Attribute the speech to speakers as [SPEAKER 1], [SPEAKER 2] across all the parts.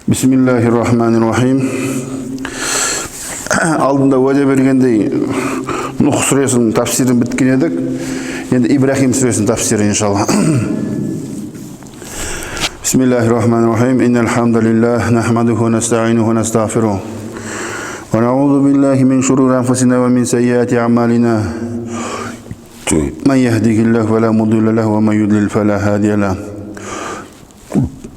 [SPEAKER 1] Bismillahirrahmanirrahim. Алдында уәде бергендей Нух сүресінің тafsirin біткен едік. Енді Ибрахим сүресінің tafsiri иншалла. Bismillahirrahmanirrahim. Innal hamdalillah nahmaduhu wa nasta'inuhu wa nastaghfiruh. Wa na'udhu billahi min shururi anfusina wa min sayyiati a'malina. Man yahdihillahu fala mudilla lahu wa man yudlil fala hadiya lahu.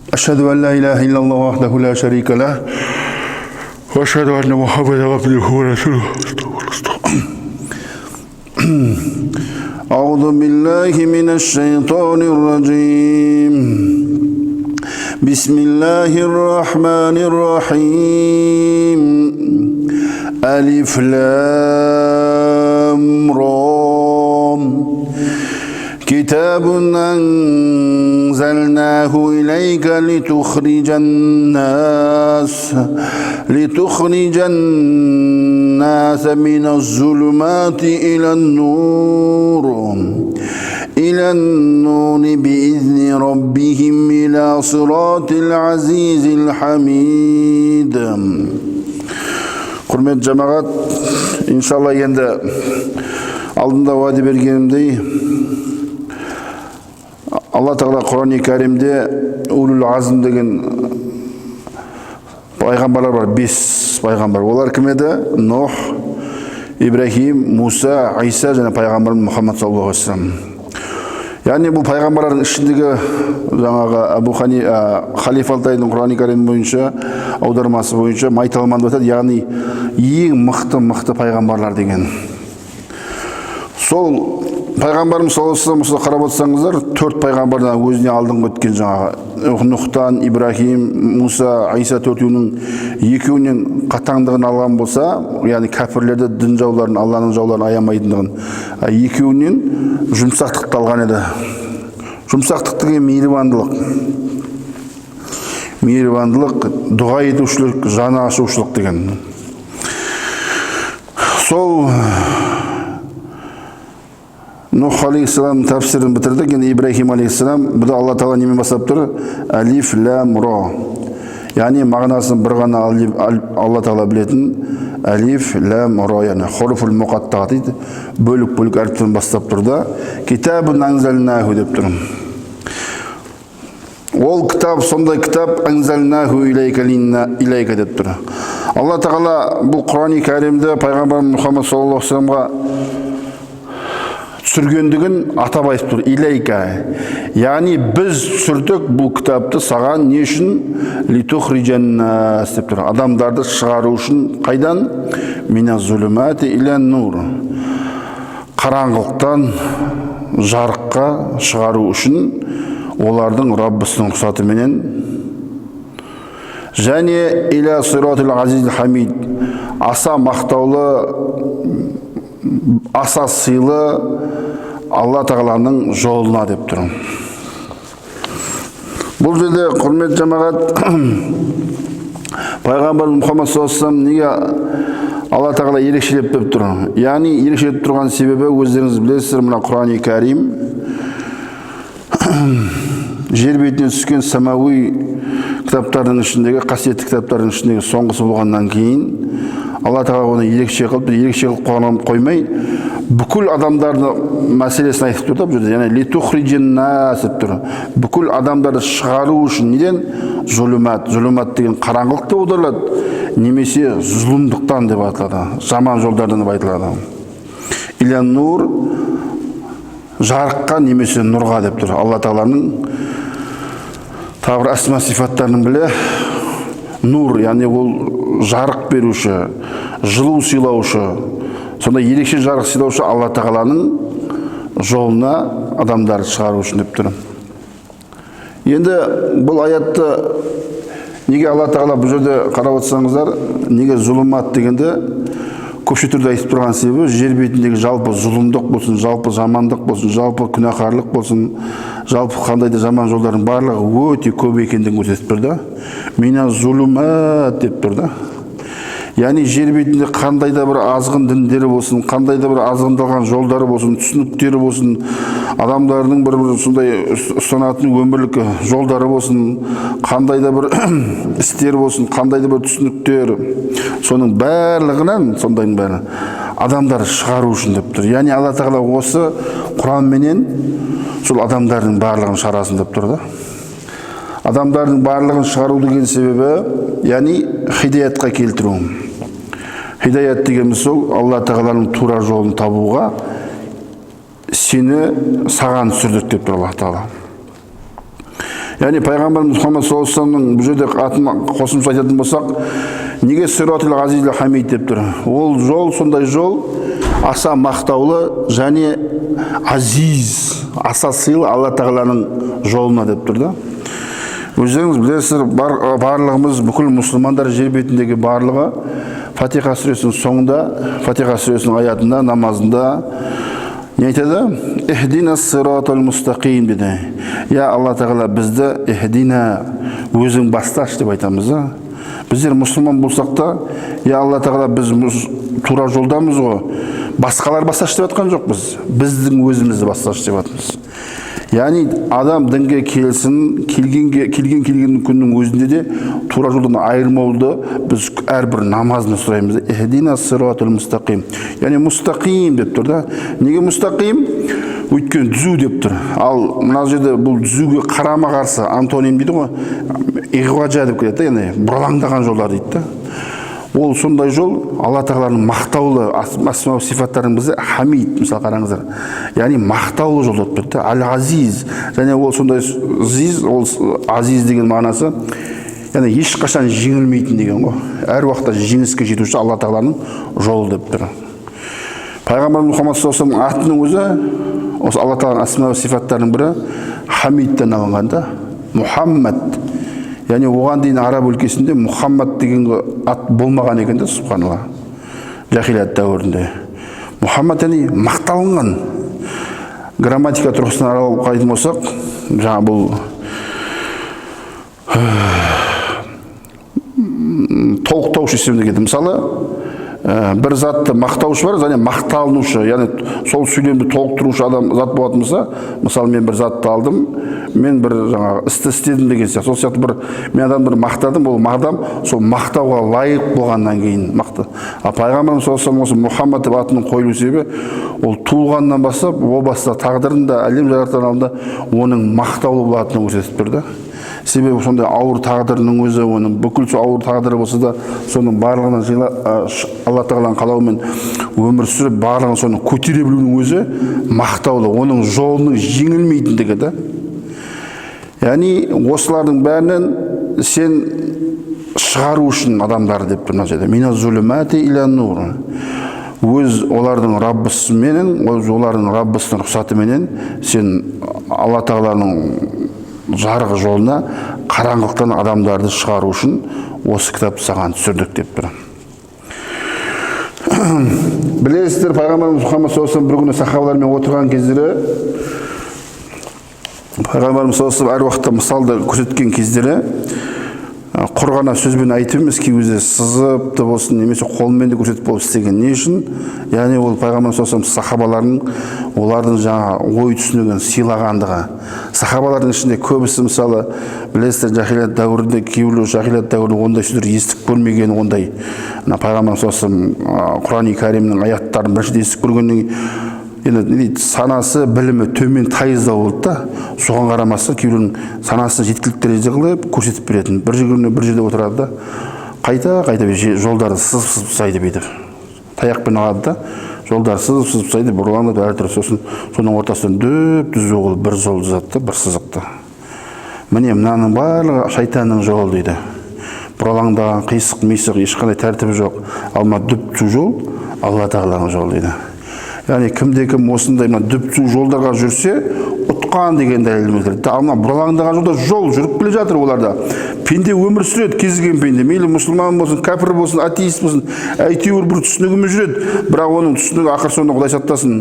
[SPEAKER 1] أشهد أن لا إله إلا الله وحده لا شريك له وأشهد أن محمدا عبده ورسوله أعوذ بالله من الشيطان الرجيم بسم الله الرحمن الرحيم ألف لام را كتاب أنزلناه إليك لتخرج الناس من الظلمات إلى النور بإذن ربهم إلى صراط العزيز الحميد. Құрметті жамағат, иншалла енді алдында уәде бергенімдей Allah Teala Kur'an-ı Kerim'de Ulul Azm деген пайғамбарлар бар, 5 пайғамбар. Олар кім еді? Нух, Ибрахим, Муса, Иса және пайғамбар Мұхаммад саллаллаху алейхи ва саллям. Яғни бұл пайғамбарлардың ішіндегі жаңағы Халифа Алтайдың Құр'ан-ы Керим бойынша аудармасы бойынша майталман айтады, яғни ең мықты пайғамбарлар деген. Сол Пайғамбарымыз саллаллаху алейхи ва саллям қарап отырсаңыздар, 4 пайғамбардан өзіне алдыңғы өткен жаңағы Нухтан, Ибрахим, Муса, Иса төртеуінің екеуінен қатаңдығын алған болса, яғни кәпірлерді, дін жауларын, Алланың жауларын аямайтындығын, екеуінен жұмсақтықты алған еді. Жұмсақтық деген мейірбандылық, дұға етушілік, жаны ашушылық деген. Сол Нух алейхиссалам тafsirin bitirdik. Енді Ибрахим алейхиссалам, бұда Алла Тағала немен бастап тұр? Алиф лам ра. Яғни мағынасын бір ғана Алла Тағала білетін алиф лам ра, яғни хуруфул муқаттаа дейді. Бөлік әріптерін бастап тұр да. Китабун анзалнаху деп тұр. Ол кітап, сондай кітап анзалнаху илейка деп тұр. Алла Тағала бұл Құр'ан-ы Кәрімді пайғамбар Мұхаммад саллаллаху алейхи ва саллямға түсіргендігін атап айтып тұр. Илейка. Яғни біз түсірдік бұл кітапты саған не үшін? Литухриджан-нас деп тұр. Адамдарды шығару үшін қайдан? Миназ-зулумати илян-нур. Қараңғылықтан жарыққа шығару үшін олардың Раббысының рұқсатыменен және иля сиратил азизил хамид. Аса мақтаулы, аса сыйлы Алла Тағаланың жолына деп тұр. Бұл жерде құрметті жамағат, пайғамбар Мұхаммад саллаллаху алейхи ва саллям неге Алла Тағала ерекшелеп деп тұр? Яғни ерекшелеп тұрған себебі өздеріңіз білесіздер, мына Құр'ан-ы Кәрим жер бетіне түскен самауи кітаптардың ішіндегі, қасиетті кітаптардың ішіндегі соңғысы болғаннан кейін Алла Тағала оны ерекше қылып қоймай, бүкіл адамдарды мәселесін айтып тұр да бұл жерде. Яғни литухриджан-нас деп тұр. Бүкіл адамдарды шығару үшін неден? Зулумат деген қараңғылықты аударылады, немесе зұлымдықтан деп айтылады, жаман жолдардан деп айтылады. Илян нур, жарыққа немесе нұрға деп тұр. Алла Тағаланың тағы бір асма сифаттарының біле нур, яғни ол жарық беруші, жылу сыйлаушы, сонда ерекше жарық сыйлаушы Алла Тағаланың жолына адамдарды шығару үшін деп тұр. Енді бұл аятты неге Алла Тағала бұл жерде қарап отырсаңыздар, неге зұлымат дегенде көпше түрде айтып тұрған себебі, жер бетіндегі жалпы зұлымдық болсын, жалпы жамандық болсын, жалпы күнәқарлық болсын, жалпы қандай да жаман жолдардың барлығы өте көп екендігін көрсетіп тұр да. Миназ-зулумат деп тұр да. Яғни жер бетінде қандай да бір азғын діндері болсын, қандай да бір азғындалған жолдары болсын, түсініктері болсын, адамдардың бір сондай ұстанатын өмірлік жолдары болсын, қандай да бір істер болсын, қандай да бір түсініктер, соның барлығынан, сондайдың бәрі адамдар шығару үшін деп тұр. Яғни Алла тағала осы Құранменен сол адамдардың барлығын шығарасын деп тұр да. Адамдардың барлығын шығару деген себебі, яғни хидаятқа келтіру. Хидаят дегеніміз сол Алла тағаланың тура жолын табуға сені саған түсірдік деп тұр Алла тағала. Яғни пайғамбарымыз Мұхаммад саллаллаху алейхи вассаламның бұл жерде атын қосымша айтатын болсақ, неге сиратил азизил хамид деп тұр? Ол жол сондай жол, аса мақтаулы және азиз, аса сыйлы Алла тағаланың жолына деп тұр да. Өздеріңіз білесіздер, барлығымыз, бүкіл мұсылмандар жер бетіндегі барлығы Фатиха сүресінің соңында, Фатиха сүресінің аятында, намазында не айтады? Ихдина сиратал мустақим дейді. Я Алла тағала бізді ихдина, өзің басташ деп айтамыз. Біздер мұсылман болсақ та, я Алла тағала біз тура жолдамыз ғой. Басқалар басташ деп атқан жоқ біз. Біздің өзімізді басташ деп атымыз. Яғни адам дінге келсін, келген күннің өзінде де тура жолдан айырмауды біз әрбір намазында сұраймыз. Ихдина сиратал мустақим. Яғни мустақим деп тұр да. Неге мустақим? Өйткені түзу деп тұр. Ал мына жерде бұл түзуге қарама қарсы антоним дейді ғой. Иғважа деп келеді, яғни бұралаңдаған жолдар дейді да. Ол сондай жол Алла тағаланың мақтаулы асма сифаттарын бізде хамид, мысалы қараңыздар. Яғни мақтаулы жол деп тұр. Әл-азиз. Және ол сондай азиз, ол азиз деген мағынасы, яғни ешқашан жеңілмейтін деген ғой. Әр уақытта жеңіске жетуші Алла тағаланың жолы деп тұр. Пайғамбар Мұхаммад саллаллаху алейхи вассаламның атының өзі, осы Алла тағаланың асма сифаттарының бірі хамидтен алынған да. Мұхаммад. Яғни оған дейін араб өлкесінде Мұхаммад деген ат болмаған екен де, субханалла, жахилият дәуірінде. Мұхаммад яғни мақталынған. Грамматика тұрғысынан аралап қайтын болсақ, жаңа бұл толықтаушы есебінде кетті. Мысалы, бір затты мақтаушы бар, және мақталынушы, яғни сол сөйлемді толықтырушы адам зат болатын болса, мысалы мен бір затты алдым, мен бір жаңағы істі істедім деген сияқты. Сол сияқты бір мен адамды мақтадым, ол мағдам сол мақтауға лайық болғаннан кейін мақты. А пайғамбарымыз саллаллаху алейхи Мұхаммад деп атының қойылу себебі, ол туылғаннан бастап, о баста тағдырында, әлем жаратқан алдында оның мақтаулы болатынын көрсетіп тұрды. Себебі сондай ауыр тағдырының өзі, оның бүкіл ауыр тағдыры болса да, соның барлығынан Алла тағаланың қалауымен өмір сүріп, барлығын соны көтере білуінің өзі мақтаулы, оның жолының жеңілмейтіндігі да. Яғни осылардың бәрінен сен шығару үшін адамдар деп тұр мына жерде. Мина зулумати иля нур. Өз олардың Раббысыменен, олардың Раббысының рұқсатыменен сен Алла тағаланың жарығы жолына қараңғылықтан адамдарды шығару үшін осы кітапты саған түсірдік деп тұр. Білесіздер, пайғамбарымыз Мұхаммад саллаллаху алейхи вассалам бір күні сахабалармен отырған кездері, пайғамбарымыз саллаллаху алейхи вассалам әр уақытта мысалды көрсеткен кездері, құр ғана сөзбен айтып емес, кейбірде сызып та болсын, немесе қолмен де көрсетіп болып істеген. Не үшін? Яғни ол пайғамбар саллаллаху алейхи вассалам сахабалардың, олардың жаңа ой түсінігін сыйлағандығы. Сахабалардың ішінде көбісі, мысалы, білесіздер, жахилият дәуірінде, кейбіреу жахилият дәуірінде ондай сөздер естіп көрмеген, ондай. Пайғамбар саллаллаху алейхи вассалам Құран-ы Кәрімнің аяттарын біріншіден естіп көргеннен кейін санасы, білімі төмен тайызда болды да, соған қарамаса кейбіреудің санасы жеткілікті дәрежеде қылып көрсетіп беретін. Бір жерде отырады да, қайта жолдарды сызып тастайды бүйтіп. Таяқпен алады да, жолдарды сызып тастайды, бұрылаңдап әртүрлі, сосын соның ортасынан дөп түзу қылып бір жол жазады, бір сызықты. Міне мынаның барлығы шайтанның жолы дейді. Бұралаңдаған қисық-мисық ешқандай тәртібі жоқ. Алма дөп түзу жол Алла тағаланың жолы дейді. Яғни кімде-кім осындай дүпсу жолдарға жүрсе, ұтқан деген дәлеліміз келеді. Ал бұралаңдаған жолда жол жүріп келе жатыр оларда. Пенде өмір сүреді, кез келген пенде. Мейлі мұсылман болсын, кәпір болсын, атеист болсын, әйтеуір бір түсінігімен жүреді. Бірақ оның түсінігі ақыр соңында Құдай сақтасын,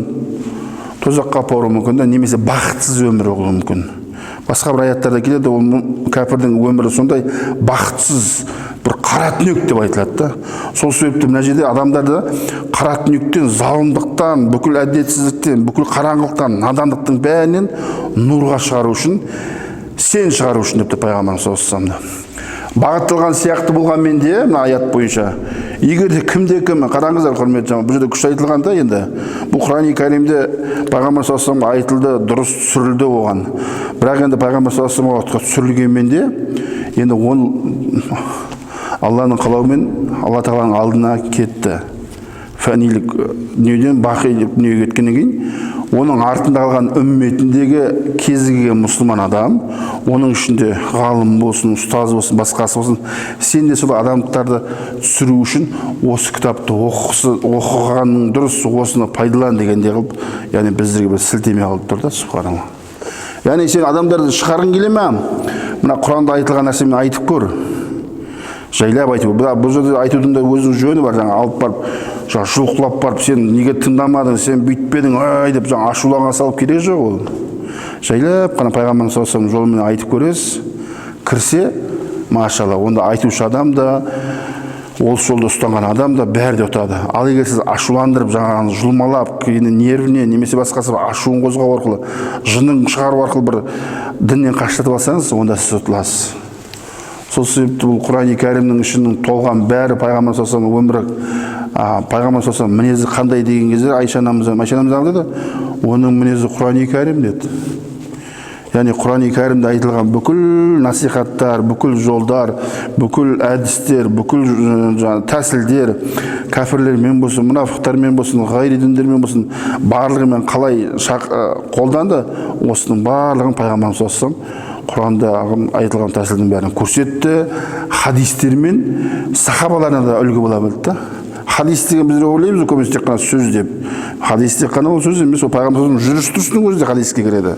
[SPEAKER 1] тозаққа апаруы мүмкін, немесе бақытсыз өмір болуы мүмкін. басқа бір аяттарда келеді, ол кәпірдің өмірі сондай бақытсыз, бір қара түнек деп айтылады да. Сол себепті мына жерде адамдарды қара түнектен, залымдықтан, бүкіл әділетсіздіктен, бүкіл қараңғылықтан, надандықтың бәрінен нұрға шығару үшін, сен шығару үшін депті пайғамбарымыз саллаллаху алейхи вассалам. Бағытталған сияқты болғанмен де мына аят бойынша егер де кім қараңыздар құрметті жамағат, бұл жерде күшті айтылған да. Енді бұл Құран-ы Кәрімде пайғамбар саллаллаху алейхи вассаламға айтылды, дұрыс түсірілді оған. Бірақ енді пайғамбар саллаллаху алейхи вассаламға түсірілгенмен де енді ол Алланың қалауымен Алла тағаланың алдына кетті. Фәнилік дүниеден бақилық дүниеге кеткеннен кейін оның артында қалған үмметіндегі кез келген мұсылман адам, оның ішінде ғалым болсын, ұстаз болсын, басқасы болсын, сен де сол адамдарды түсіру үшін осы кітапты оқығаның дұрыс, осыны пайдалан дегенде қылып, яғни біздерге бір сілтеме алып тұр да, субханалла. Яғни сен адамдарды шығарғың келе ме? Мына Құранда айтылған нәрсемен айтып көр. Жайлап айту. Бұл жерде айтудың да өзінің жөні бар. Жаңа алып барып, жұлқылап барып, сен неге тыңдамадың, сен бүйтпедің, ай деп ашуланға салып керек жоқ ол. Жайлап қана пайғамбар саллаллаху алейхи вассалам жолымен айтып көресіз, кірсе, машалла, онда айтушы адам да, ол жолды ұстанған адам да бәрі де ұтады. Ал егер сіз ашуландырып, жаңағы жұлмалап, нервіне немесе басқасы ашуын қозғау арқылы, жынын шығару арқылы бір діннен қаштатып алсаңыз, онда сіз ұтыласыз. Сол себепті бұл Құран-ы Кәрімнің ішінің толған бәрі пайғамбар саллаллаху алейхи вассалам өмірі, пайғамбар саллаллаху алейхи вассалам мінезі қандай деген кезде Айша анамыз деді, оның мінезі Құран-ы Кәрім деді. Яғни Құран-ы Кәрімде айтылған бүкіл насихаттар, бүкіл жолдар, бүкіл әдістер, бүкіл тәсілдер, кәфірлермен болсын, мұнафықтармен болсын, ғайри діндермен болсын, барлығымен қалай қолданды, осының барлығын пайғамбар саллаллаху алейхи вассалам Құранда айтылған тәсілдің бәрін көрсетті, хадистермен сахабаларына да үлгі бола білді. Хадис деген біздер ойлаймыз, көбінесе тек қана сөз деп. Хадис тек қана ол сөз емес, ол пайғамбарымыздың жүріс-тұрысының өзі де хадиске кіреді.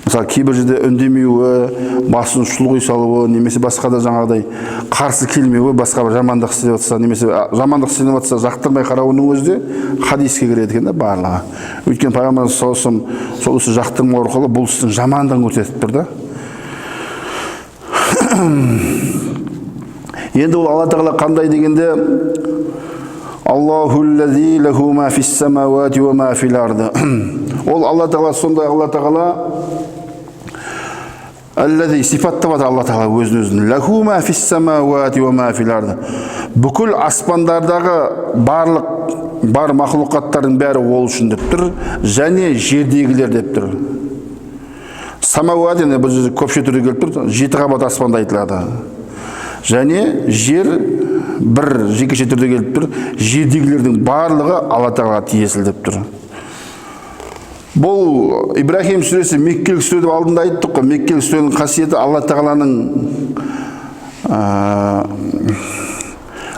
[SPEAKER 1] Мысалы, кейбір жерде үндемеуі, басын шұлғи салуы, немесе басқа да жаңағыдай қарсы келмеуі, басқа бір жамандық істеп жатса, немесе жамандық істеп жатса, жақтырмай қарауының өзі де хадиске кіреді екен да барлығы. Өйткені пайғамбар саллаллаху алейхи вассалам сол ісі жақтырмау арқылы бұл істің жамандығын көрсетіп тұр да. Енді ол Алла тағала қандай дегенде Аллахуллази лаху ма фис самауати ва ма фил арди. Ол Алла тағала сондай, Алла тағала Аллази сипаттап жатыр Алла тағала өзін. Лаху ма фис самауати ва ма фил арди. Бүкіл аспандардағы бар мақлұқаттардың бәрі ол үшін деп тұр, және жердегілер деп тұр. Самауат енді бұл жерде көпше түрде келіп тұр, 7 қабат аспанда айтылады. Және жер бір жекеше түрде келіп тұр, жердегілердің барлығы Алла тағалаға тиесілі деп тұр. Бұл Ибрахим сүресі Меккелік сүре деп алдында айттық қой. Меккелік сүренің қасиеті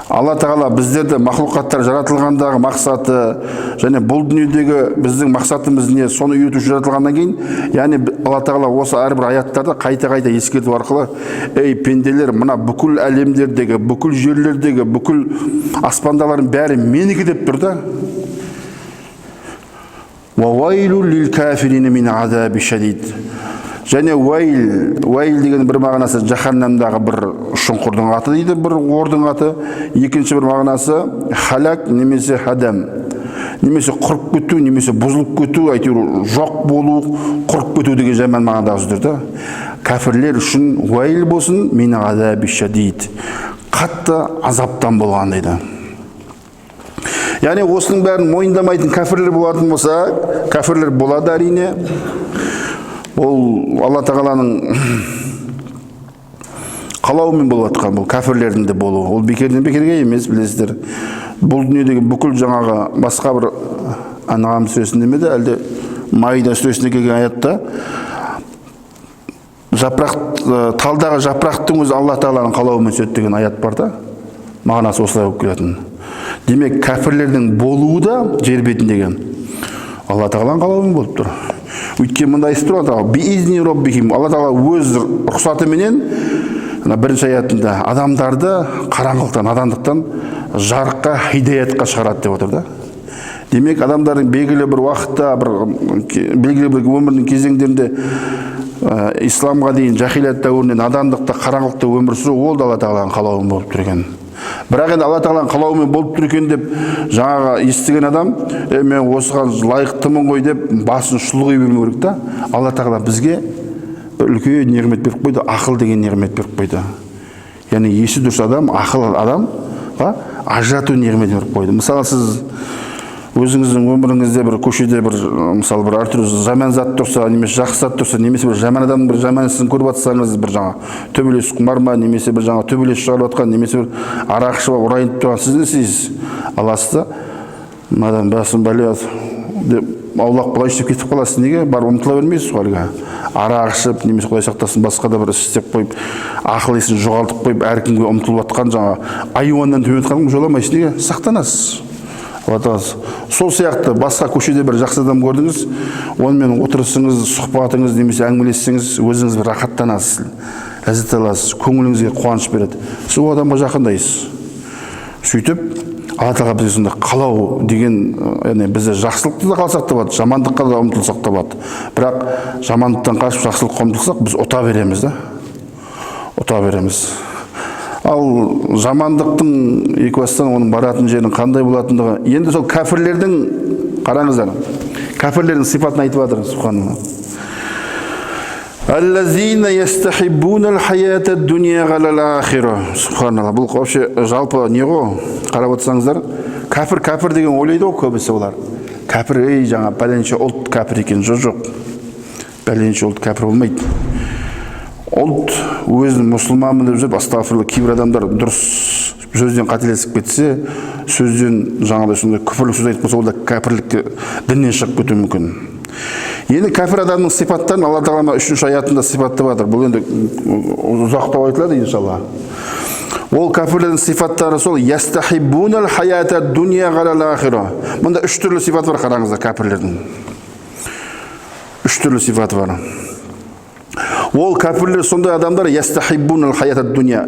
[SPEAKER 1] Алла тағала біздерді мақлұқаттар жаратылғандағы мақсаты және бұл дүниедегі біздің мақсатымыз не, соны үйретуші жаратылғаннан кейін, яғни Алла тағала осы әрбір аяттарда қайта-қайта ескерту арқылы, ей пенделер, мына бүкіл әлемдердегі, бүкіл жерлердегі, бүкіл аспандалардың бәрі менікі деп тұр да. Уавайлу лил кафирина мин азаби шадид. Және уайл деген бір мағынасы жаханнамдағы бір шұңқырдың аты дейді, бір ордың аты. Екінші бір мағынасы халак немесе хадам, немесе құрып кету, немесе бұзылып кету, әйтеуір жоқ болу, құрып кету деген жаман мағынадағы сөздер да. Кәфірлер үшін уайл болсын, мин азаби шадид, қатты азаптан болған дейді. Яғни осының бәрін мойындамайтын кәфірлер болатын болса, кәфірлер болады әрине. Ол Алла тағаланың қалауымен болып жатқан, бұл кәфірлердің де болуы. Ол бекерден бекерге емес, білесіздер. Бұл дүниедегі бүкіл жаңағы басқа бір Анғам сүресінде ме де, әлде Маида сүресінде келген аятта талдағы жапырақтың өзі Алла тағаланың қалауымен түседі деген аят бар да. Мағынасы осылай болып келетін. Демек, кәфірлердің болуы да жер бетіндегі Алла тағаланың қалауымен болып тұр. Өйткені мында айтып тұр, биизни роббихим, Алла тағала өз рұқсатыменен бірінші аятында адамдарды қараңғылықтан, надандықтан жарыққа, хидаятқа шығарады деп отыр да. Демек, адамдардың белгілі бір уақытта, белгілі бір өмірдің кезеңдерінде исламға дейін жахилият дәуірінде надандықта, қараңғылықта өмір сүру, ол да Алла тағаланың қалауымен болып тұр екен. Бірақ енді Алла тағаланың қалауымен болып тұр екен деп жаңағы естіген адам, мен осыған лайықтымын ғой деп басын шұлғи бермеу керек та. Алла тағала бізге үлкен нығмет беріп қойды, ақыл деген нығмет беріп қойды. Яғни есі дұрыс адам, ақыл адамға ажырату нығмет беріп қойды. Мысалы, сіз өзіңіздің өміріңізде бір көшеде бір мысалы бір әртүрлі жаман зат тұрса, немесе жақсы зат тұрса, немесе бір жаман адамның бір жаман ісін көріп жатсаңыз, бір жаңа төбелес құмар ма, немесе бір жаңа төбелес шығарып жатқан, немесе бір арақ ішіп ұрайынып тұрған, сіз не істейсіз? Аласыз да, мынадан басым бәле деп аулақ болайыншы деп кетіп қаласыз. Неге? Барып ұмтыла бермейсіз ғой әлгі. Арақ ішіп, немесе Құдай сақтасын басқа да бір іс істеп қойып, ақыл есін жоғалтып қойып, әркімге ұмтылып жатқан жаңа айуаннан төмен жатқанын жоламайсыз. Неге? Сақтанасыз. Сол сияқты басқа көшеде бір жақсы адам көрдіңіз, онымен отырысыңыз, сұхбатыңыз, немесе әңгімелессеңіз, өзіңіз бір рахаттанасыз, ләззат аласыз, көңіліңізге қуаныш береді. Сіз ол адамға жақындайсыз. Сөйтіп, Алла тағала бізге сонда қалау деген, яғни бізде жақсылықты да қалсақ та болады, жамандыққа да ұмтылсақ та болады. Бірақ жамандықтан қашып жақсылыққа ұмтылсақ, біз ұта береміз да. Ұта береміз. Ал жамандықтың екі бастан оның баратын жерінің қандай болатындығы, енді сол кәфірлердің, қараңыздар, кәфірлердің сипатын айтып жатыр, субханалла. Аллазина ястахиббунал хаятад дуния ғалал ахира. Субханалла. Бұл вообще жалпы не ғой? Қарап отырсаңыздар, кәпір деген ойлайды ғой көбісі олар. Кәпір, жаңа пәленше ұлт кәпір екен. Жоқ. Пәленше ұлт кәпір болмайды. Ұлт өзін мұсылманмын деп жүріп, астағфирулла, кейбір адамдар дұрыс сөзден қателесіп кетсе, сөзден жаңағыдай сондай күфірлік сөз айтып қалса, ол да кәпірлікке, діннен шығып кетуі мүмкін. Енді кәпір адамның сипаттарын Алла тағала 3-ші аятында сипаттап жатыр. Бұл енді ұзақтау айтылады иншалла. Ол кәпірлердің сипаттары сол ястахиббунал хаятад дуния ғалал ахира. Мұнда 3 түрлі сипат бар, қараңыздар, кәпірлердің. 3 түрлі сипаты бар. Ол кәпірлер сондай адамдар ястахиббунал хаятад дуния.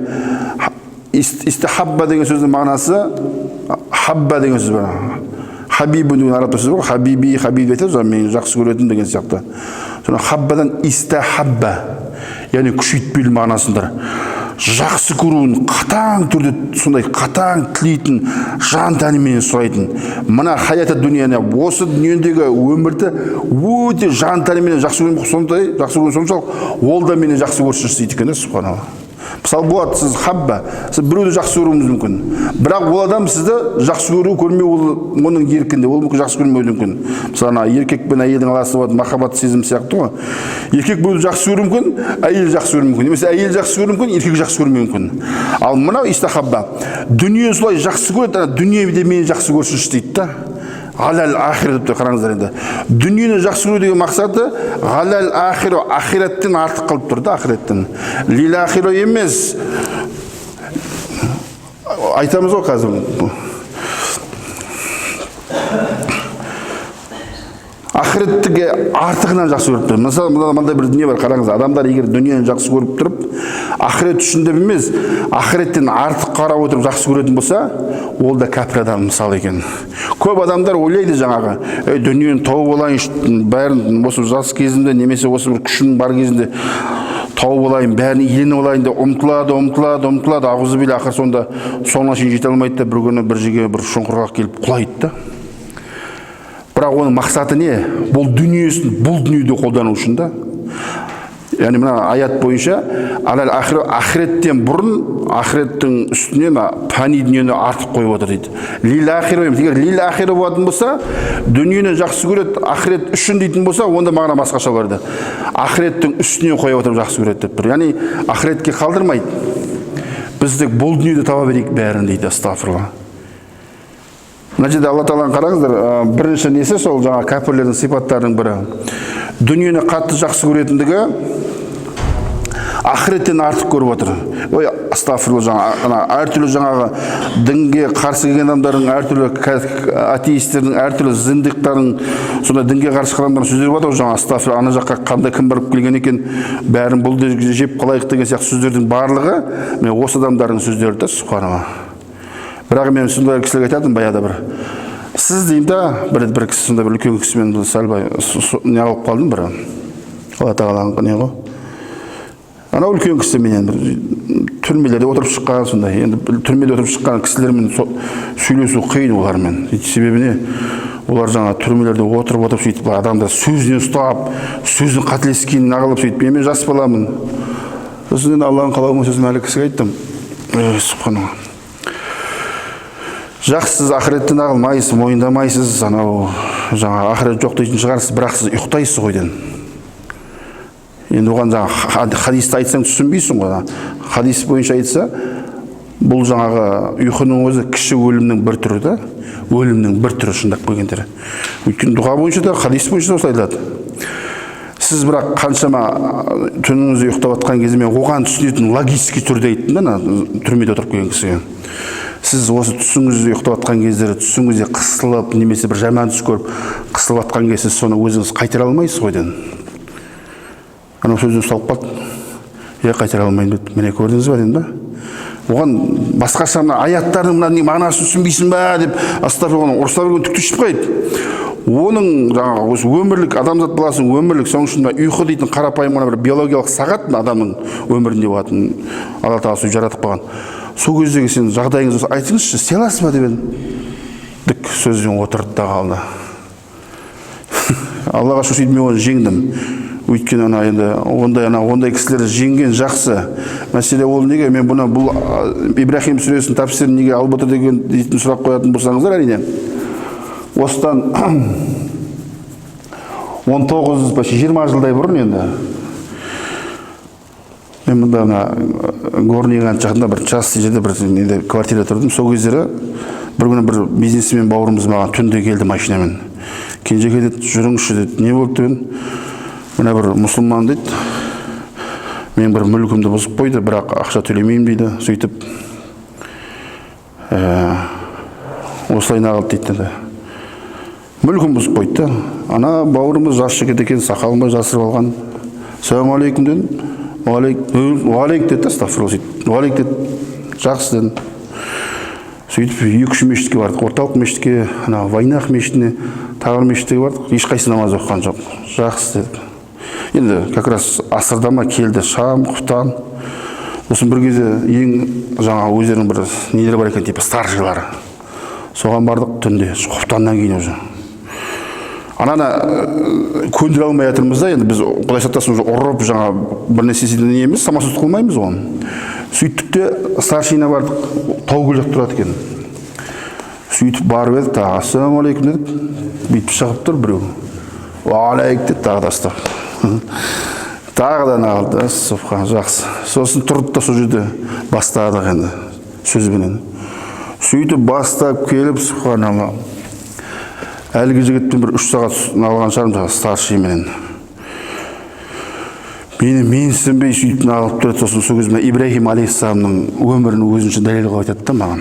[SPEAKER 1] Истахабба деген сөздің мағынасы хабба деген сөз бар. Хабибу деген араб сөз бар. Хабиби деп айтады, мен жақсы көретін деген сияқты. Соны хаббадан истахабба, яғни күшейтпелі мағынасындар. Жақсы көруін қатаң түрде, сондай қатаң тілейтін, жан тәнімен сұрайтын. Мына хаята дүнияны, осы дүниедегі өмірді өте жан тәнімен жақсы көруін соншалық, ол да мені жақсы көрсін істейді екен, субханалла. Мысалы болады, сіз хабба, сіз біреуді жақсы көруіңіз мүмкін. Бірақ ол адам сізді жақсы көру, көрмеу оның еркінде, ол мүмкін жақсы көрмеуі мүмкін. Мысалы, еркек пен әйелдің арасында болады махаббат сезім сияқты ғой. Еркек біреуді жақсы көру мүмкін, әйел жақсы көру мүмкін. Немесе әйел жақсы көру мүмкін, еркек жақсы көрмеуі мүмкін. Ал мынау истахабба. Дүние солай жақсы көреді, дүние де мені жақсы көрсінші дейді да. Ғалал ахир деп қараңыздар енді. Дүниені жақсы көру деген мақсаты ғалал ахир, ахиреттен артық қылып тұр да, ахиреттен. Лил ахир емес. Айтамыз ғой қазір. Ахиреттіге артығынан жақсы көріп тұр. Мысалы, мынандай бір дүние бар, қараңыз. Адамдар егер дүниені жақсы көріп тұрып, ахирет үшін деп емес, ахиреттен артық қарап отырып жақсы көретін болса, ол да кәпір адам мысалы екен. Көп адамдар ойлайды жаңағы, дүниені тауып алайын, бәрін осы жас кезінде, немесе осы бір күшінің бар кезінде тауып алайын, бәрін иеленіп алайын деп ұмтылады, ауызбилля, ақыр сонда соңына шейін жете алмайды да, бір күні бір жерге бір шұңқырға келіп құлайды да. Бірақ оның мақсаты не? Бұл дүниесін, бұл дүниеде қолдану үшін да. Яғни мына аят бойынша ахиреттен бұрын, ахиреттің үстіне пәни дүниені артық қойып отыр дейді. Лил ахир, егер лил ахир болатын болса, дүниені жақсы көреді, ахирет үшін дейтін болса, онда мағына басқаша оларды. Ахиреттің үстіне қойып отырып жақсы көреді деп тұр. Яғни ахиретке қалдырмайды. Біз тек бұл дүниеде таба берейік бәрін дейді, астағфирулла. Мына жерде Алла тағаланы қараңыздар, бірінші несі сол жаңа кәпірлердің сипаттарының бірі. Дүниені қатты жақсы көретіндігі ахиреттен артық көріп отыр. Ой, астағфирулла, әртүрлі жаңағы дінге қарсы келген адамдардың, әртүрлі атеистердің, әртүрлі зіндиқтардың, сонда дінге қарсы адамдардың сөздері бар ғой, жаңа астағфирулла, ана жаққа қандай кім барып келген екен, бәрін бұл жеп қалайық деген сияқты сөздердің барлығы мен осы адамдардың сөздері да, субханалла. Бірақ мен сондай кісілерге айтадым баяғыда бір. Сіз деймін да, бір кісі сонда бір үлкен кісімен сәл не алып қалдым бір. Алла тағаланың не ғой. Ана үлкен кісі менен түрмелерде отырып шыққан сондай. Енді түрмеде отырып шыққан кісілермен сөйлесу қиын олармен. Себебі не? Олар жаңа түрмелерде отырып сөйтіп адамдар сөзіне ұстап, сөзін қателескенін ағылып сөйтіп. Мен жас баламын. Сосын енді Алланың қалауымен сөзім әлі кісіге айттым. Субханалла. Жақсы, сіз ақыреттен ағылмайсыз, мойындамайсыз, анау жаңа ақырет жоқ дейтін шығарсыз, бірақ сіз ұйықтайсыз қойден. Енді оған жаңа хадисті айтсаң түсінбейсің ғой. Хадис бойынша айтса, бұл жаңағы ұйқының өзі кіші өлімнің бір түрі да, өлімнің бір түрі шындап келгендері. Өйткені дұға бойынша да, хадис бойынша да осылай айтылады. Сіз бірақ қаншама түніңізде ұйықтап жатқан кезде мен оған түсінетін логический түрде айттым да, түрмеде отырып келген кісіге. Сіз осы түсіңізде ұйықтап жатқан кездері түсіңізде қысылып, немесе бір жаман түс көріп қысылып жатқан кезде сіз соны өзіңіз қайтара алмайсыз қойдан. Анау сөзін ұсталып қалды. Қайтара алмайын деді. Міне көрдіңіз ба дедім ба? Оған басқаша мына аяттардың мына мағынасын түсінбейсің ба деп астағфирулла ұрыса берген түк түспейді. Оның жаңағы осы өмірлік адамзат баласының өмірлік соның үшін ұйқы дейтін қарапайым ғана бір биологиялық сағат адамның өмірінде болатын Алла тағала жаратып қойған. Сол кездегі сен жағдайыңызды айтыңызшы, істей аласыз ба деп едім. Дік сөзбен отырды да қалды. Аллаға шүкір сөйтіп мен оны жеңдім. Өйткені ондай кісілерді жеңген жақсы. Мәселе ол неге мен бұл Ибрахим сүресінің тәпсірін неге алып отыр дейтін сұрақ қоятын болсаңыздар, әрине. Осыдан 19-20 жылдай бұрын енді мен мұнда Горнийған жақында бір частный жерде бір квартира тұрдым. Сол кездері бір күні бір бизнесмен бауырымыз маған түнде келді машинамен. Кенжеке деді, жүріңізші деді, не болды деген? Мына бір мұсылман дейді, мен бір мүлкімді бұзып қойды, бірақ ақша төлемеймін дейді. Сөйтіп осылай нағылды дейді. Мүлкім бұзып қойды. Ана бауырымыз жас жігіт екен, сақалын жасырып алған. Ассалаумағалейкум дедім. Уағалейк деді, астағфирулла сөйтіп. Уағалейк деді, жақсы дедім. Сөйтіп 2-3 мешітке бардық. Орталық мешітке, Вайнақ мешітіне, Тағыр мешітке бардық. Ешқайсы намаз оқыған жоқ. Жақсы дедік. Енді как раз асырдама келді шам, құптан. Сосын бір кезде ең жаңа өздерінің бір нелері бар екен, типа старшылары. Соған бардық түнде, құптаннан кейін уже. Ананы көндіре алмай жатырмыз да, енді біз Құдай сақтасын ұрып жаңа бір нәрсесін емес, самосуд қылмаймыз оны. Сөйттік те старшина бардық, тау көл жақ тұрады екен. Сөйтіп барып едік, ассалаумағалейкум дедік, бүйтіп шығып тұр біреу. Уағалейк деді, тағы да астап. Тағы да нағылды, сұбхан, жақсы. Сосын тұрды да сол жерде бастадық енді, сөзбенен. Сөйтіп бастап келіп, сұбханалла. Әлгі жігітпен бір 3 сағат нағылған шығарым жаңа старшименен. Мен сенбей сөйтіп нағылып тұрады. Сосын сол кезінде Ибрахим алейхиссаламның өмірін өзінше дәлел қылып айтады да маған.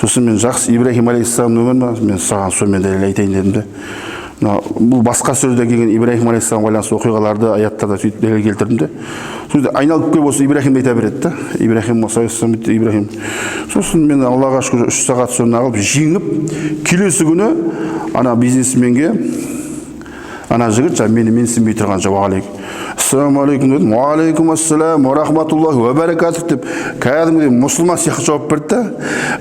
[SPEAKER 1] Сосын мен жақсы Ибрахим алейхиссаламның өмірін мен саған сонымен дәлел айтайын дедім де. Бұл басқа сүреде келген Ибрахим алейхиссаламға байланысты оқиғаларды аяттарда сөйтіп дәлел келтірдім де. Сөйтіп айналып келіп осы Ибрахимді айта береді да. Ибрахим алейхиссалам Ибрахим. Сосын мен Аллаға шүкір 3 сағат соны алып жеңіп, келесі күні ана бизнесменге ана жігіт мені менсінбей тұрған уағалейкум. Ассалаумағалейкум дедім. Уағалейкум ассалам, ва рахматуллахи ва баракатух деп кәдімгідей мұсылман сияқты жауап берді да.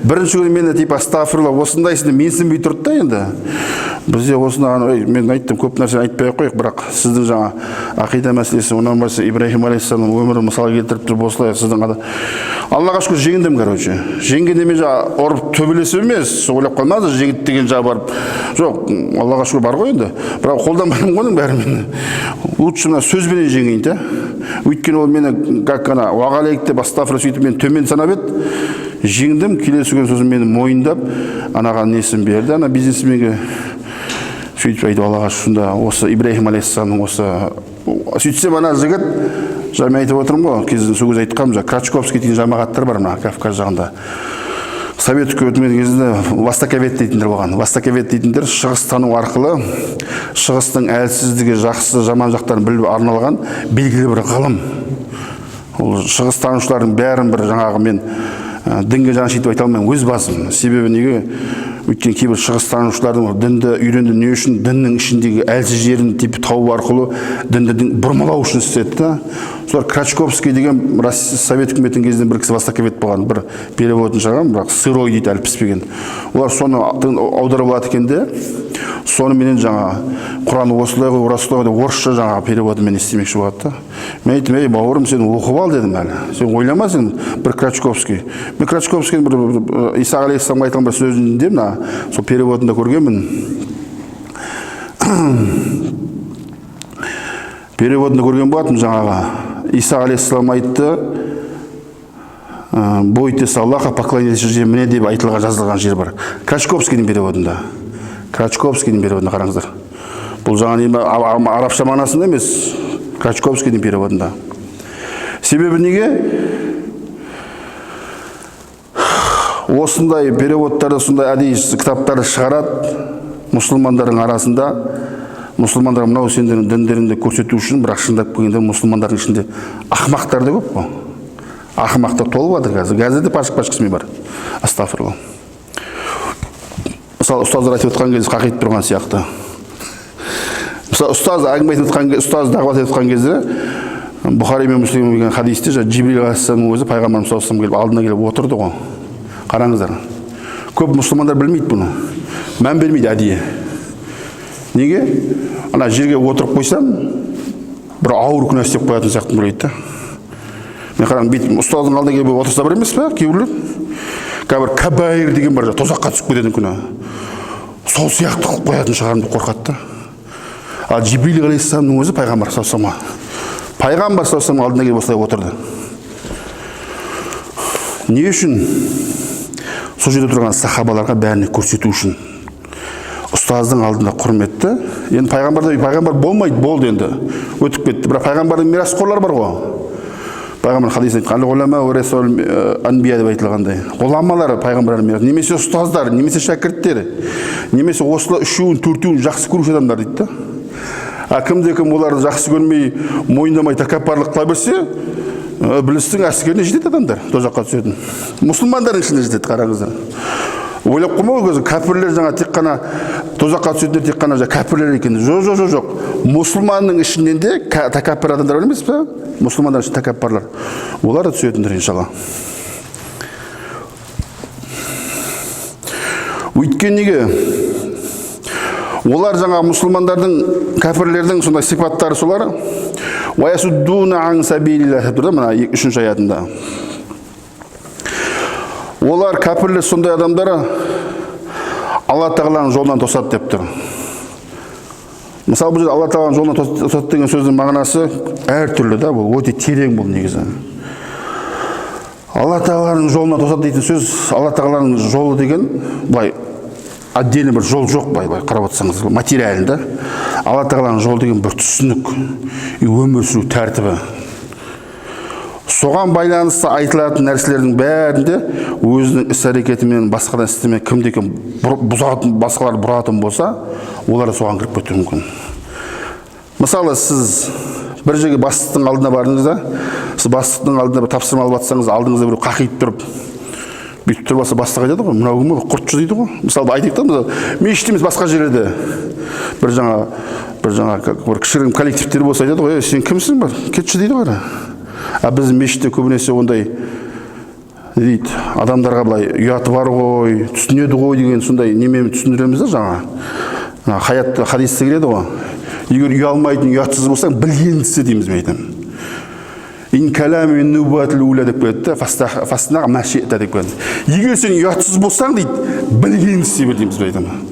[SPEAKER 1] Бірінші күні мені типа астағфирулла осындайсың менсінбей тұрды да енді. Бізде осыны мен айттым, көп нәрсе айтпай қойық, бірақ сіздің жаңа ақида мәселесі, онан басқа Ибрахим алейхиссалам өмірін мысал келтіріп тұрып осылай сіздің Аллаға шүкір жеңдім, короче. Жеңгенде мен жаңа ұрып төбелесіп емес, ойлап қалмады, жеңіт деген жаңа барып. Жоқ, Аллаға шүкір бар ғой енді. Бірақ қолданбаймын ғой бәрін. Лучше мына сөзбенен жеңейін да. Өйткені ол мені как ана уағалейк деп астағфирулла сөйтіп мен төмен санап еді. Жеңдім, келесі күні сосын мені мойындап, анаған несін берді, ана бизнесменге. Сөйтіп айтып Аллаға шүкір, осы Ибрахим алейхиссаламның осы сөйтсем ана жігіт жаңа айтып отырмын ғой, кезінде сол кезде айтқам, Крачковский деген жамағаттар бар мына Кавказ жағында. Совет үкіметінің кезінде востоковед дейтіндер болған. Востоковед дейтіндер шығыстану арқылы шығыстың әлсіздігі, жақсы, жаман жақтарын біліп арналған белгілі бір ғылым. Ол шығыстанушылардың бәрін бір жаңағы мен дінге жан шетіп айта алмаймын, өз басым. Себебі неге Өйткені кейбір шығыстанушылардың дінді үйренді не үшін діннің ішіндегі әлсіз жерін тауып арқылы дінді бұрмалау үшін істеді да. Солар Крачковский деген Совет үкіметінің кезінде бір кісі востоковед болған, бір переводын шығарған, бірақ сырой дейді, әлі піспеген. Олар соны аударып алады екен де, соныменен жаңа Құран осылай ғой, осылай ғой, орысша жаңа переводымен істемекші болады да. Мен айттым, ей бауырым, сен оқып ал дедім әлі. Сен ойлама, сен бір Крачковский. Мен Крачковскийдің бір Иса алейхиссаламға айтқан бір сөзінде мына сол переводында көргенмін. Переводында көрген болатым жаңаға. Иса алейхиссалам айтты, бойтесь Аллаха, поклоняйтесь міне деп айтылған жазылған жер бар. Крачковскийдің переводында. Крачковскийдің переводында қараңыздар. Бұл жаңа арабша мағынасында емес, Крачковскийдің переводында. Себебі неге? Осындай переводтарды, сондай әдейі кітаптарды шығарады мұсылмандардың арасында. Мұсылмандар мынау сендердің діндеріңді көрсету үшін, бірақ шындап келгенде мұсылмандардың ішінде ақымақтар да көп қой. Ақымақтар толып жатыр қазір. Қазір де пашық-пашқысымен бар. Астағфирулла. Мысалы, ұстаздар айтып отқан кезде қақиып тұрған сияқты. Мысалы, ұстаз әңгіме айтып отқан кезде, ұстаз дағуат етіп отқан кезде, Бұхари мен Муслим деген хадисте Жибрил алейхиссаламның өзі пайғамбарымыз саллаллаху алейхи ва саллям келіп алдына келіп отырды ғой. Қараңыздар. Көп мұсылмандар білмейді бұны. Мән бермейді әдейі. Неге? Ана жерге отырып қойсам, бір ауыр күнә істеп қоятын сияқты ойлайды да. Мен қараңыз, бүйтіп ұстаздың алдына келіп отырса бір емес пе, кейбіреулер? Қазір кабаир деген бар, тозаққа түсіп кететін күнә. Сол сияқты қылып қоятын шығарым деп қорқады да. Ал Жибрил алейхиссаламның өзі пайғамбар саллаллаху алейхи ва саллям алдына келіп осылай отырды. Не үшін? Сол жерде тұрған сахабаларға бәріне көрсету үшін. Ұстаздың алдында құрметті. Енді пайғамбар болмайды, болды енді. Өтіп кетті. Бірақ пайғамбардың мирасқорлары бар ғой. Пайғамбар хадисінде айтқан ғұлама уарисул анбия деп айтылғандай. Ғұламалар пайғамбардың мирасы, немесе ұстаздар, немесе шәкірттері, немесе осылар үшеуін, төртеуін жақсы көруші адамдар дейді да. Кімде-кім оларды жақсы көрмей, мойындамай тәкаппарлық қыла берсе, білістің әскеріне жетеді адамдар, тозаққа түсетін. Мұсылмандардың ішінде жетеді, қараңыздар. Ойлап қоймау көзі, кәпірлер жаңа тек қана тозаққа түсетіндер тек қана кәпірлер екен. Жоқ. Мұсылманның ішінен де тәкаппар адамдар емес пе? Мұсылмандар үшін тәкаппарлар. Олар да түсетіндер, иншалла. Өйткен неге? Олар жаңа мұсылмандардың, кәпірлердің сондай сипаттары солар. Уаясуддуна ан сабилиллах деп тұрды, мына 3-ші аятында. Олар кәпірлер сондай адамдары Алла тағаланың жолынан тосады деп тұр. Мысалы, бұл жерде Алла тағаланың жолынан тосады деген сөздің мағынасы әртүрлі да, бұл өте терең бұл негізі. Алла тағаланың жолынан тосады дейтін сөз, Алла тағаланың жолы деген былай отдельный бір жол жоқ, былай қарап отырсаңыз, материалында. Алла тағаланың жолы деген бір түсінік, өмір сүру тәртібі. Соған байланысты айтылатын нәрселердің бәрінде өзінің іс-әрекетімен басқадан істеме кімде-кім бұзатын, басқалар бұратын болса, олар соған кіріп кетуі мүмкін. Мысалы, сіз бір жерге бастықтың алдына бардыңыз да, сіз бастықтың алдына бір тапсырма алып жатсаңыз, алдыңызда біреу қақиып тұрып, бүйтіп тұрып алса, бастық айтады ғой, мынау кім құртшы дейді ғой. Мысалы, айтайық та, мешітте емес басқа жерлерде бір кішігірім коллективтер болса айтады ғой, сен кімсің бар, кетші дейді ғой. Біздің мешітте көбінесе ондай дейді, адамдарға былай ұяты бар ғой, түсінеді ғой деген сондай немен түсіндіреміз да жаңа. Хаятта хадисте келеді ғой. Егер ұялмайтын, ұятсыз болсаң, білгенді істе дейміз мен айтамын. Ин калами мин нубуатил уля деп келеді да, фастана ма ши'та деп келеді. Егер сен ұятсыз болсаң дейді, білгенді істе бер дейміз мен айтамын.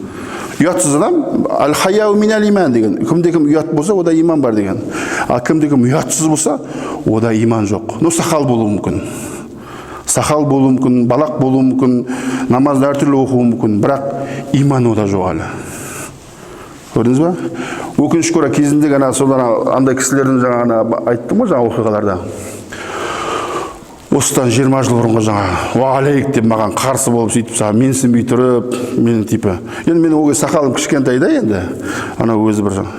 [SPEAKER 1] Ұятсыз адам, ал-хаяу минал иман деген. Кімде-кім ұят болса, ода иман бар деген. Ал кімде-кім ұятсыз болса, ода иман жоқ. Но сақал болуы мүмкін. Сақал болуы мүмкін, балақ болуы мүмкін, намазды әртүрлі оқуы мүмкін, бірақ иман ода жоқ әлі. Көрдіңіз ба? Өкінішке орай кезінде ғана солар андай кісілердің жаңа айттым ғой жаңа оқиғаларда. Осыдан 20 жыл бұрынғы жаңа уағалейк деп маған қарсы болып сөйтіп менсінбей тұрып, менің типі. Енді менің оғы сақалым кішкентай да енді. Ана өзі бір жаңа.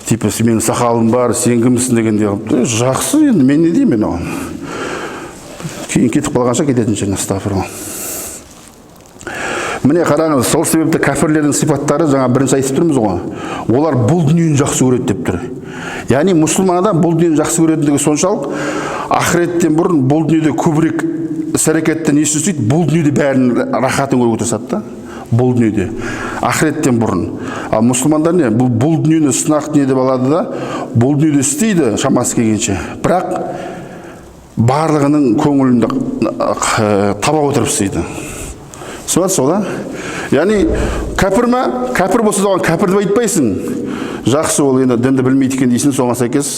[SPEAKER 1] Типі, менің сақалым бар, сен кімсің дегенде. Жақсы, енді мен не деймін оған. Кейін кетіп қалғанша кететін жеріне астағфирулла. Міне қараңыз, сол себепті кәпірлердің сипаттары жаңа бірінші айтып тұрмыз ғой. Олар бұл дүниені жақсы көреді деп тұр. Яғни мұсылман адам бұл дүниені жақсы көретіндігі соншалық, ақыреттен бұрын бұл дүниеде көбірек іс-әрекеттен несін істейді, бұл дүниеде бәрін рахатын көруге тырысады да. Бұл дүниеде, ақыреттен бұрын. Ал мұсылмандар не? Бұл дүниені сынақ дүние деп алады да, бұл дүниеде істейді шамасы келгенше. Бірақ барлығының көңілінде таба отырып істейді. Түсінесіз ғой, яғни кәпір ма? Кәпір болса оған кәпір деп айтпайсың. Жақсы, ол енді дінді білмейді екен дейсің, соған сәйкес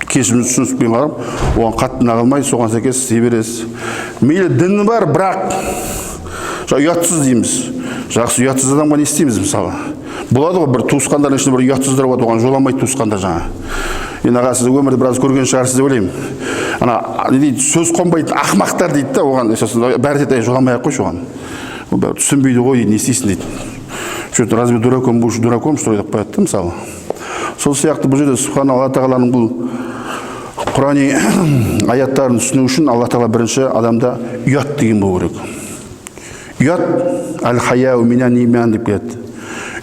[SPEAKER 1] кешірім түсініспен қарап, оған қатты нағылмай, соған сәйкес істей бересіз. Мейлі діні бар, бірақ ұятсыз дейміз. Жақсы, ұятсыз адамға не істейміз мысалы? Болады ғой, бір туысқандардың ішінде бір ұятсыздар болады, оған жоламайды туысқандар жаңа. Енді аға, сіз өмірді біраз көрген шығарсыз деп ойлаймын. Ана не дейді, сөз қонбайтын ақымақтар дейді да, оған бәрі де жоламай-ақ қойшы оған. Түсінбейді ғой дейді, не істейсің дейді. Что-то разве дураком будешь дураком, что ли, деп қояды мысалы. Сол сияқты бұл жерде Субхана Алла Тағаланың бұл Құрани аяттарын түсіну үшін Алла Тағала бірінші адамда ұят деген болу керек. Ұят әл-хаяу минан иман деп келеді.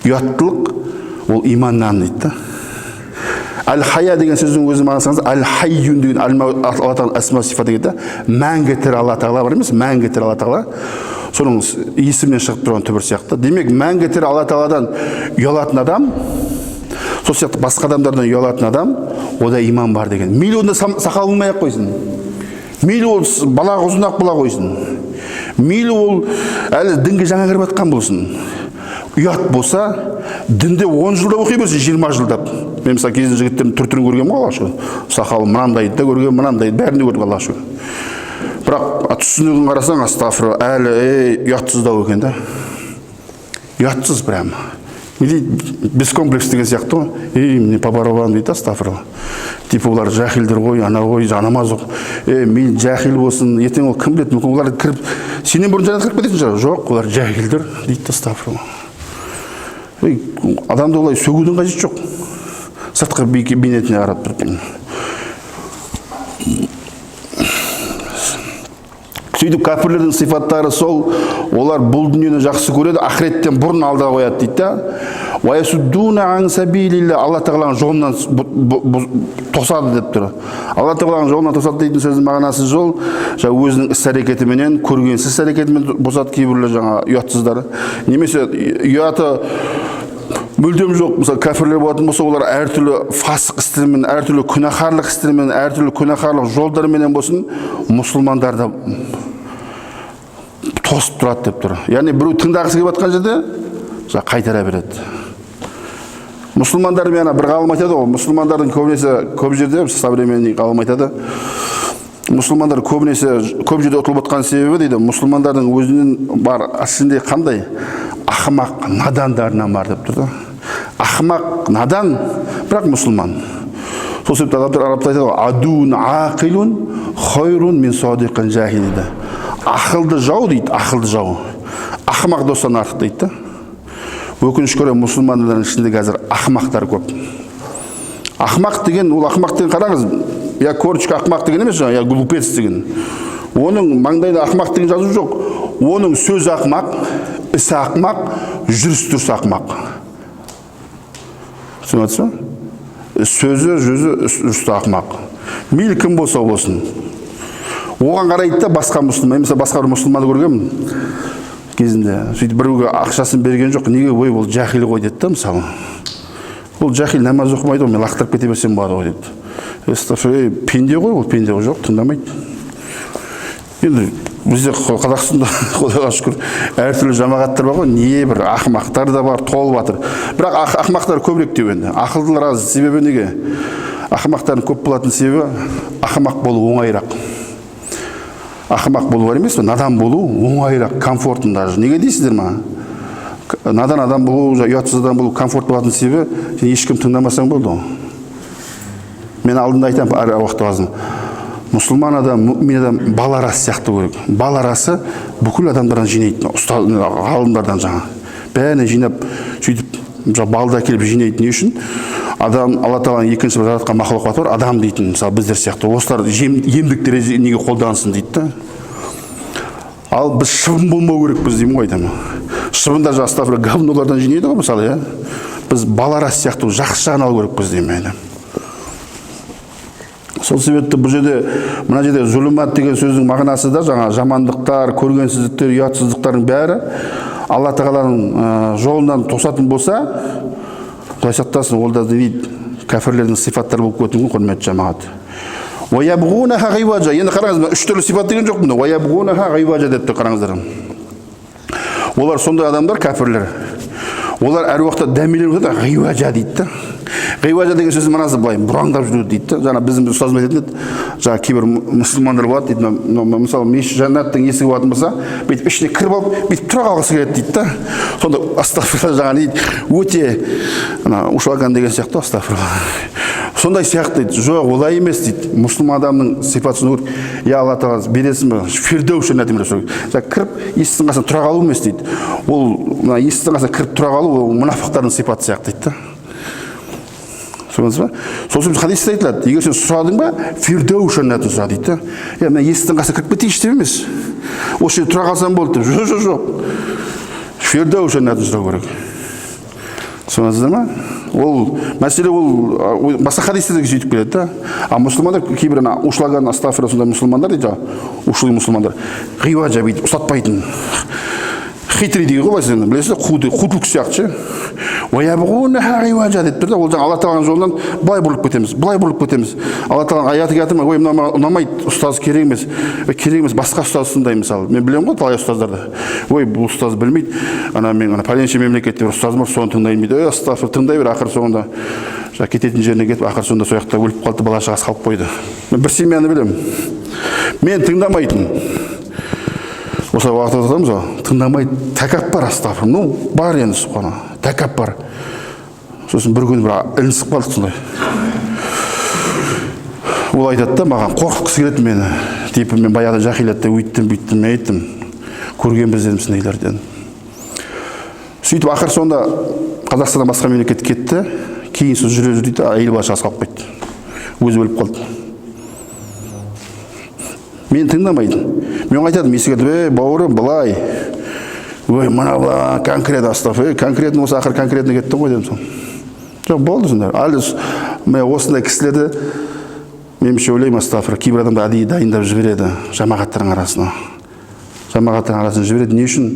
[SPEAKER 1] Ұяттылық ол иманнан дейді. Әл-хая деген сөздің өзі мағынасы әл-хайюн деген Алла Тағала асма сифаты дейді. Мәңгі тірі Алла Тағала бар емес, мәңгі тірі Алла Тағала. Соның есімнен шығып тұрған түбір сияқты. Демек, мәңгі тірі Алла Тағаладан ұялатын адам, сол сияқты басқа адамдардан ұялатын адам, ода иман бар деген. Мейлі онда сақал болмай-ақ қойсын. Мейлі ол балағы ұзын-ақ бола қойсын. Мейлі ол әлі дінге жаңа кіріп жатқан болсын. Ұят болса, дінде 10 жылда оқи берсін, 20 жылдап. Мен мысалы кезінде жігіттердің түр-түрін көрген ғой, Аллаға шүкір. Сақалы мынандайды да көрген, мынандайды, бәрінде көрдік, Аллаға шүкір. Бірақ түсінігін қарасаң, астағфиралла, әлі ұятсыздау екен да. Ұятсыз прям. Без комплекс деген сияқты ғой. Міне по-барабан дейді, астағфиралла. Типа олар жахилдер ғой, ана ғой, намаз оқы. Мен жахил болсын, ертең ол кім біледі, мүмкін олар кіріп, сенен бұрын жаңа кіріп кететін шығар. Жоқ, олар жахилдер дейді, астағфиралла. Адамды олай сөгудің қажеті жоқ. Сыртқы бейнетіне қарап тұрып. Сөйтіп кәпірлердің сифаттары сол, олар бұл дүниені жақсы көреді, ақыреттен бұрын алда қояды дейді да. Уайсуддуна ан сабилилля, Алла Тағаланың жолынан тосады деп тұр. Алла Тағаланың жолынан тосады дейтін сөздің мағынасы жол, өзінің іс-әрекетіменен, көргенсіз іс-әрекетімен босады кейбірлер жаңа ұятсыздары. Немесе ұяты мүлдем жоқ, мысалы кәпірлер болатын болса, олар әртүрлі фасық істермен, әртүрлі күнәһарлық істермен, әртүрлі күнәһарлық жолдарменен болсын, мұсылмандарда тосып тұрады деп тұр. Яғни біреу тыңдағысы келіп жатқан жерде қайтара береді. Мұсылмандар мен бір ғалым айтады ғой, мұсылмандардың көбінесе көп жерде, современный ғалым айтады, мұсылмандар көбінесе көп жерде ұтылып отқан себебі дейді, мұсылмандардың өзінің бар асында қандай ақымақ надандарынан бар деп тұрды. Ақымақ надан, бірақ мұсылман. Сол себепті адамдар арабта айтады ғой, адун ақилун хойрун мин садиқин жахил дейді. Ақылды жау дейді, ақылды жау. Ақымақ достан артық дейді. Өкінішке орай мұсылмандардың ішінде қазір ақымақтар көп. Ақымақ деген, ол ақымақ деген қараңыз, я корочка ақымақ деген емес, я глупец деген. Оның маңдайда ақымақ деген жазу жоқ. Оның сөзі ақымақ, ісі ақымақ, жүріс-тұрысы ақымақ. Түсінесіз бе? Сөзі, жүрісі ақымақ. Мейлі кім болса болсын. Оған қарайды да басқа мұсылман, mesela басқа бір мұсылманды көргенмін кезінде. Сөйтіп біреуге ақшасын берген жоқ. Неге ой, ол жахил ғой деді да, мысалы. Ол жахил намаз оқымайды ғой, мен лақтырып кете берсем болады ғой деді. Пенде ғой, ол пенде ғой, жоқ, тыңдамайды. Енді бізде Қазақстанда Құдайға шүкір әртүрлі жамағаттар бар ғой, не бір ақымақтар да бар, толып жатыр. Бірақ ақымақтар көбірек деп енді. Ақылдылар аз. Себебі неге? Ақымақтардың көп болатын себебі ақымақ болу оңайырақ. Ақымақ болу бар емес пе? Надан болу оңайырақ, комфортын даже. Неге дейсіздер ма? Надан адам болу, ұятсыз адам болу комфорт болатын себебі, сен ешкім тыңдамасаң болды. Мен алдында айтамын, әр уақытта lazım. Мұсылман адам, мүмин адам бал арасы сияқты көрек. Бал арасы бүкіл адамдардан жинайды, ғалымдардан жаңа. Бәріне жинап, сөйтіп, балды әкеліп жинайды. Не үшін? Адам, Алла Тағаланың екінші бір жаратқан мақлұқат бар, адам дейтін, мысалы біздер сияқты. Осылар емдіктер неге қолдансын дейді. Ал біз шыбын болмау керекпіз деймін ғой деймін. Шыбындар жастар говнолардан жинайды ғой мысалы, иә. Біз баларас сияқты жақсы жағын алу керекпіз деймін. Сол себепті бұл жерде, мына жерде зұлмат деген сөздің мағынасы да жаңа жамандықтар, көргенсіздіктер, ұятсыздықтардың бәрі Алла Тағаланың жолынан тосатын болса, Құдай сақтасын, ол да дейді, кәфірлердің сипаттары болып кететін құрметті жамағат. Уаябғунаха ғиважа. Енді қараңыздар, үш түрлі сипат деген жоқ мұнда. Уаябғунаха ғиважа депті, қараңыздар. Олар сондай адамдар, кәфірлер. Олар әр уақытта дәмеленіп жатыр, ғиважа дейді. Ғиважа деген сөздің мағынасы былай, бұраңдап жүреді дейді. Жаңа біздің ұстазымыз айтатын еді, жаңа кейбір мұсылмандар болады дейді. Мысалы, мешіт жәннаттың есігі болатын болса, бүйтіп ішіне кіріп алып, бүйтіп тұра қалғысы келеді дейді. Сонда астағфирулла жаңа дейді, өте ушлаган деген сияқты, астағфирулла. Сондай сияқты дейді. Жоқ, олай емес дейді. Мұсылман адамның сипатын көріп, я Алла Тағала бересің бе? Фирдеус жәннаты бересің. Жаңа кіріп, есіктің қасына тұра қалу емес дейді. Ол есіктің қасына кіріп тұра қалу, ол мұнафықтардың сипаты сияқты дейді. Сол себепті хадисте айтылады, егер сен сұрадың ба, фирдеус жәннатын сұра дейді. Мен есіктің қасына кіріп кетейінші деп емес. Осы жерде тұра қалсам болды деп. Жоқ. Фирдеус жәннатын сұрау керек. Соныңыздар ма? Ол мәселе ол басқа хадистерде сөйтіп келеді. А мұсылмандар кейбір ушлаган астағфирулла сондай мұсылмандар дейді, ушлый мұсылмандар. Ғиважа бүйтіп ұстатпайтын. Хитрый дейді ғой, білесіз, қудылық сияқты. Уаябғунаха ғиважа деп тұр да, ол жаңа Алла Тағаланың жолынан былай бұрылып кетеміз. Алла Тағаланың аяты келтірме, ой, ұнамайды, ұстаз керек емес, басқа ұстаз сондай мысалы. Мен білемін ғой талай ұстаздарды. Ой, бұл ұстаз білмейді. Мен пәленше мемлекетте бір ұстазым бар, соны тыңдайын дейді. Астағфир, тыңдай бер, ақыр соңында кететін жеріне кетіп, ақыр соңында сол жақта өліп қалды, бала шағасы қалып қойды. Мен бір семьяны білемін. Мен тыңдамайтын. Осы уақытта отырамыз ғой, тыңдамайды, тәкаппар, астағфир. Бар енді сұқана, тәкаппар. Сосын бір күн бір ілінісіп қалдық сондай. Ол айтады да, маған қорқытқысы келеді мені. Типі мен баяғыда жахилатта өйттім, бүйттім, айттым. Көрген біздерім сындайлар дедім. Сөйтіп ақыр сонда Қазақстаннан басқа мемлекет кетті. Кейін сол жүре жүрді, әйел бала шағасы қалып қойды. Өзі өліп қалды. Мен тыңдамайтын. Мен айтадым, есігеді, бауырым, былай. Ой, мына конкрет астaf, конкретно осы ақыр конкретно кеттің ғой дедім сон. Жоқ, болды сонда. Әлі осындай кісілерді меніңше ойлаймын, астафыр, кейбір адамдар әдейі дайындап жібереді жамағаттардың арасына. Жамағаттардың арасына жібереді. Не үшін?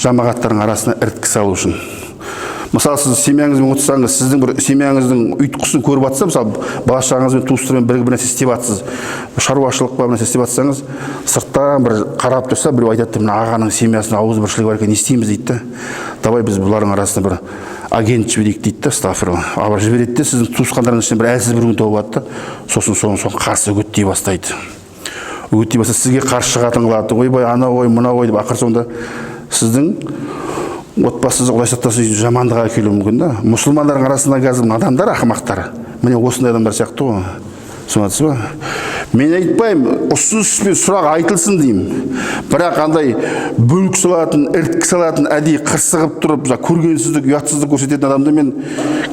[SPEAKER 1] Жамағаттардың арасына іріткі салу үшін. Мысалы, сіз семьяңызбен отырсаңыз, сіздің бір семьяңыздың ұйтқысын көріп жатса, мысалы, бала шағаңызбен туыстармен бір нәрсе істеп жатсыз, шаруашылық бар нәрсе істеп жатсаңыз, сырттан бір қарап тұрса, біреу айтады, мына ағаның семьясында ауызбіршілігі бар екен, не істейміз дейді. Давай біз бұлардың арасында бір агент жіберейік дейді, астағфирулла. Абар жібереді де, сіздің туысқандарыңыз ішінен бір әлсіз бір күн тауып алады, сосын соған қарсы үгіттей бастайды. Үгіттей бастайды, сізге қарсы шығатын қылады. Ойбай, ана ой, мына ой деп, ақыр соңында сіздің отбасыңызға Құдай сақтасын жамандық әкелуі мүмкін да. Мұсылмандардың арасында қазір адамдар ақымақтар. Міне осындай адамдар сияқты ғой. Түсінесіз ба? Мен айтпаймын, ұсыныспен сұрақ айтылсын деймін. Бірақ андай бүлік салатын, іріткі салатын, әдейі қырсығып тұрып, көргенсіздік, ұятсыздық көрсететін адамды мен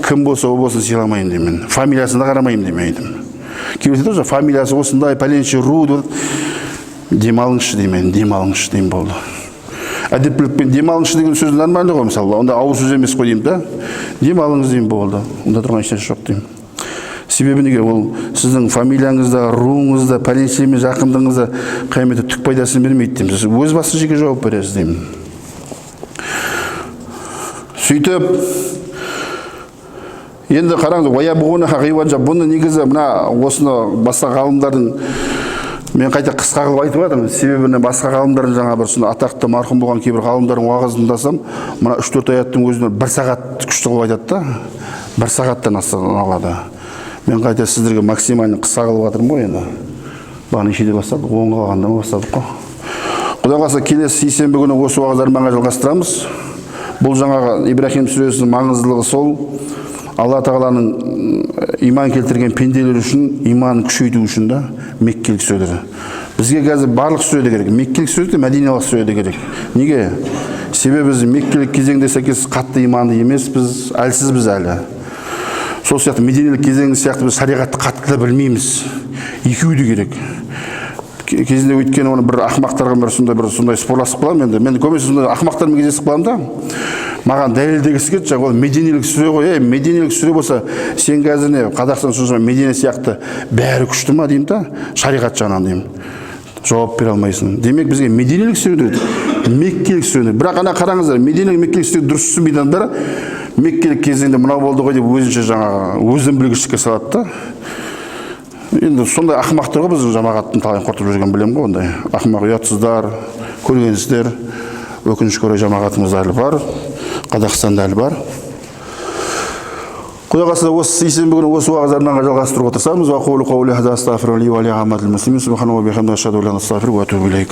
[SPEAKER 1] кім болса, о болсын сыйламаймын деймін. Фамилиясына қарамаймын демейдім. Кейбір айтады, фамилиясы осындай, пәленше ру деп, демалыңызшы деймін, демалыңызшы деймін болды. Әдептілікпен демалыңызшы деген сөз нормальный ғой, мысалы, онда ауыр сөз емес қой деймін да. Демалыңыз деймін болды. Онда тұрған ешнәрсе жоқ деймін. Себебі неге? Ол сіздің фамилияңызда, руыңызда, пәленшемен жақындығыңызда қияметте түк пайдасын бермейді деймін. Сіз өз басыңыз жеке жауап бересіз деймін. Сөйтіп, енді қараңыз, уаябғунаха ғиважа, бұны негізі мына осыны басқа ғалымдардың мен қайта қысқа қылып айтып жатырмын. Себебі басқа ғалымдардың жаңа бір атақты марқұм болған кейбір ғалымдардың уағызын тыңдасам, мына 3-4 аяттың өзіне 1 сағат күшті қылып айтады да. 1 сағаттан астан алады. Мен қайта сіздерге максимально қысқа қылып жатырмын ғой енді. Бағана нешеде бастадық? 10 қалғанда ма бастадық қой. Құдай қаласа келесі сейсенбі күні осы уағыздармен жалғастырамыз. Бұл жаңағы Ибрахим сүресінің маңыздылығы сол. Алла Тағаланың иман келтірген пенделер үшін, иманын күшейту үшін да меккелік сөйлері. Бізге қазір барлық сөйледі керек. Меккелік сөйледі, мәдиналық сөйледі керек. Неге? Себебі біз меккелік кезеңде сәйкес қатты иманды емес, біз әлсізбіз әлі. Сол сияқты мәдиналық кезеңде сияқты біз шариғатты қатты білмейміз. Екеуі де керек. кезінде өйткені оны бір ақымақтарға бір сондай спорласып қаламын енді. Мен көбінесе сондай ақымақтармен кездесіп қаламын да. Маған дәлелдегісі келді, жаңағы ол мединелік сүре ғой. Мединелік сүре болса, сен қазір не Қазақстан соншама медине сияқты бәрі күшті ма деймін да, шариғат жағынан деймін. Жауап бере алмайсың. Демек бізге мединелік сүре Меккелік сүре. Бірақ ана қараңыздар, мединелік Меккелік сүре дұрыс түсінбейтін бәрі Меккелік кезінде мынау болды ғой деп өзінше жаңағы өзін білгіштікке салады да. Енді сондай ақымақтар ғой біздің жамағаттың талайын құртып жүрген білемін ғой ондай. Ақымақ ұятсыздар, көргенсіздер, өкінішке орай жамағатымызда әлі бар, Қазақстанда әлі бар. Құдай қаласа осы сейсенбі күні осы уағыздардан жалғастыруға тырысамыз. Ва қаулу қаули хаза астағфиру ли ва ли амматил муслимин субханаллахи ва бихамдихи ашһаду ан ла илаха илля антә астағфирука ва атубу илейк.